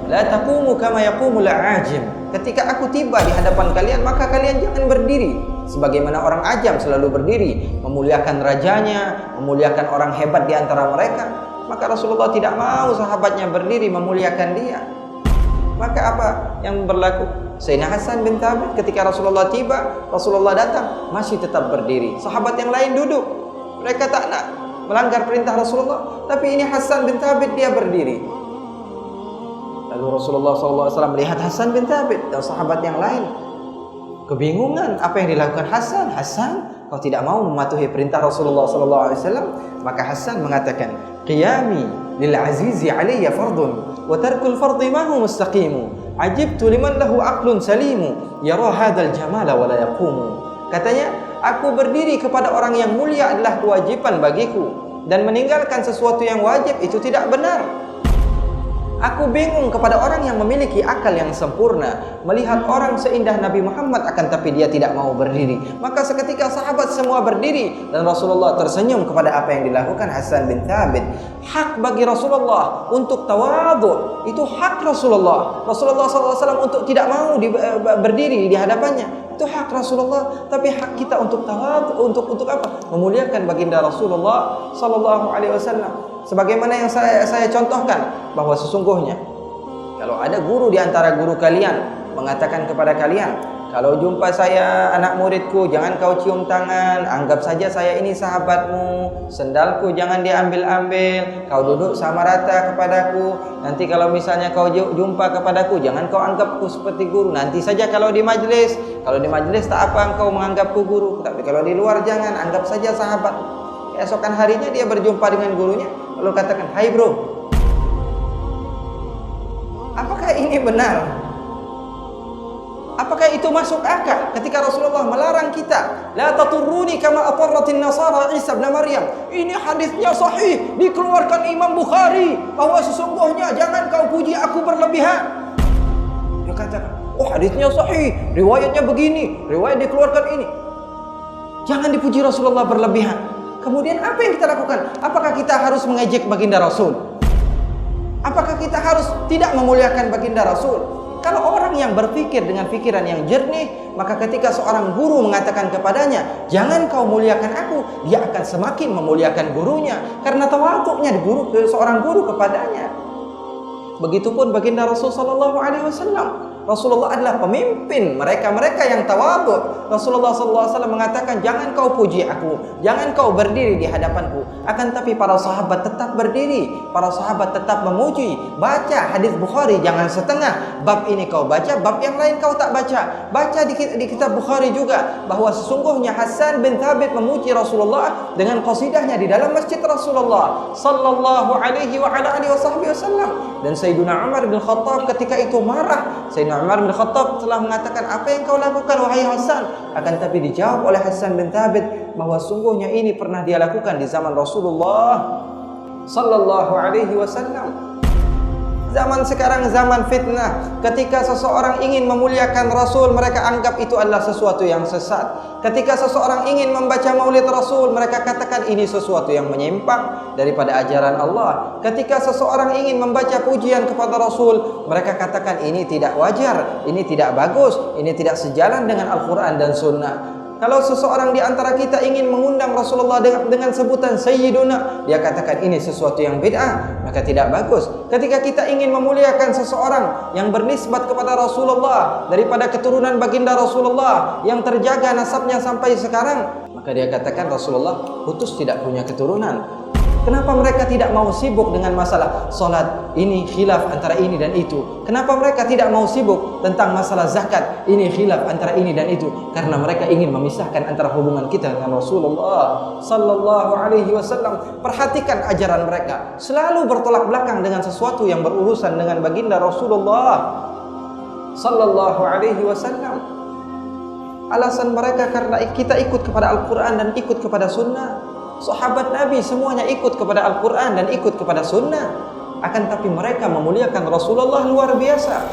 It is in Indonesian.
La taqumu kama yaqumul ajim. Ketika aku tiba di hadapan kalian, maka kalian jangan berdiri sebagaimana orang ajam selalu berdiri, memuliakan rajanya, memuliakan orang hebat di antara mereka. Maka Rasulullah tidak mau sahabatnya berdiri memuliakan dia. Maka apa yang berlaku? Sayyidina Hasan bin Thabit ketika Rasulullah tiba, Rasulullah datang, masih tetap berdiri. Sahabat yang lain duduk. Mereka tak nak melanggar perintah Rasulullah, tapi ini Hasan bin Thabit dia berdiri. Lalu Rasulullah SAW melihat Hasan bin Thabit dan sahabat yang lain, kebingungan apa yang dilakukan Hasan. Hasan, kau tidak mau mematuhi perintah Rasulullah SAW. Maka Hasan mengatakan, qiyami lil azizi alayya fardun wa tarkul fardi ma huwa mustaqimu ajibtu liman lahu aqlun salimu yara hadzal jamala wa la yaqumu. Katanya, aku berdiri kepada orang yang mulia adalah kewajiban bagiku, dan meninggalkan sesuatu yang wajib itu tidak benar. Aku bingung kepada orang yang memiliki akal yang sempurna, melihat orang seindah Nabi Muhammad akan tapi dia tidak mau berdiri. Maka seketika sahabat semua berdiri dan Rasulullah tersenyum kepada apa yang dilakukan Hasan bin Thabit. Hak bagi Rasulullah untuk tawadhu, itu hak Rasulullah. Rasulullah SAW untuk tidak mau berdiri di hadapannya, itu hak Rasulullah. Tapi hak kita untuk tawadhu, untuk apa? Memuliakan baginda Rasulullah SAW. Sebagaimana yang saya contohkan, bahwa sesungguhnya kalau ada guru di antara guru kalian mengatakan kepada kalian, kalau jumpa saya anak muridku jangan kau cium tangan, anggap saja saya ini sahabatmu, sendalku jangan diambil-ambil, kau duduk sama rata kepadaku, nanti kalau misalnya kau jumpa kepadaku jangan kau anggapku seperti guru, nanti saja kalau di majlis tak apa engkau menganggapku guru, tapi kalau di luar jangan, anggap saja sahabat. Esokan harinya dia berjumpa dengan gurunya, lalu katakan, hai bro, apakah ini benar? Apakah itu masuk akal ketika Rasulullah melarang kita, la taturruni kama atarratin nasara Isa bin Maryam? Ini hadisnya sahih, dikeluarkan Imam Bukhari, bahwa sesungguhnya jangan kau puji aku berlebihan. Dia katakan, oh hadisnya sahih, riwayatnya begini, riwayat dikeluarkan ini, jangan dipuji Rasulullah berlebihan. Kemudian apa yang kita lakukan? Apakah kita harus mengejek baginda Rasul? Apakah kita harus tidak memuliakan baginda Rasul? Kalau orang yang berpikir dengan pikiran yang jernih, maka ketika seorang guru mengatakan kepadanya, jangan kau muliakan aku, dia akan semakin memuliakan gurunya, karena tawadhu'nya seorang guru kepadanya. Begitupun baginda Rasul SAW. Rasulullah adalah pemimpin mereka yang tawadhu. Rasulullah SAW mengatakan, jangan kau puji aku, jangan kau berdiri di hadapanku. Akan tapi para sahabat tetap berdiri, para sahabat tetap memuji. Baca hadis Bukhari jangan setengah, bab ini kau baca, bab yang lain kau tak baca. Baca di kitab Bukhari juga bahwa sesungguhnya Hasan bin Thabit memuji Rasulullah dengan qasidahnya di dalam masjid Rasulullah sallallahu alaihi wa ala alihi wasallam. Dan Sayyidina Umar bin Khattab ketika itu marah. Sayyidina Umar bin Khattab telah mengatakan, apa yang kau lakukan wahai Hasan? Akan tapi dijawab oleh Hasan bin Thabit bahwa sungguhnya ini pernah dia lakukan di zaman Rasulullah sallallahu alaihi wasallam. Zaman sekarang zaman fitnah. Ketika seseorang ingin memuliakan Rasul, mereka anggap itu adalah sesuatu yang sesat. Ketika seseorang ingin membaca maulid Rasul, mereka katakan ini sesuatu yang menyimpang daripada ajaran Allah. Ketika seseorang ingin membaca pujian kepada Rasul, mereka katakan ini tidak wajar, ini tidak bagus, ini tidak sejalan dengan Al-Quran dan Sunnah. Kalau seseorang di antara kita ingin mengundang Rasulullah dengan sebutan Sayyiduna, dia katakan ini sesuatu yang bid'ah, maka tidak bagus. Ketika kita ingin memuliakan seseorang yang bernisbat kepada Rasulullah daripada keturunan baginda Rasulullah yang terjaga nasabnya sampai sekarang, maka dia katakan Rasulullah putus tidak punya keturunan. Kenapa mereka tidak mau sibuk dengan masalah salat? Ini khilaf antara ini dan itu. Kenapa mereka tidak mau sibuk tentang masalah zakat? Ini khilaf antara ini dan itu. Karena mereka ingin memisahkan antara hubungan kita dengan Rasulullah sallallahu alaihi wasallam. Perhatikan ajaran mereka, selalu bertolak belakang dengan sesuatu yang berurusan dengan baginda Rasulullah sallallahu alaihi wasallam. Alasan mereka karena kita ikut kepada Al-Quran dan ikut kepada Sunnah. Sahabat Nabi semuanya ikut kepada Al-Quran dan ikut kepada Sunnah. Akan tapi mereka memuliakan Rasulullah luar biasa.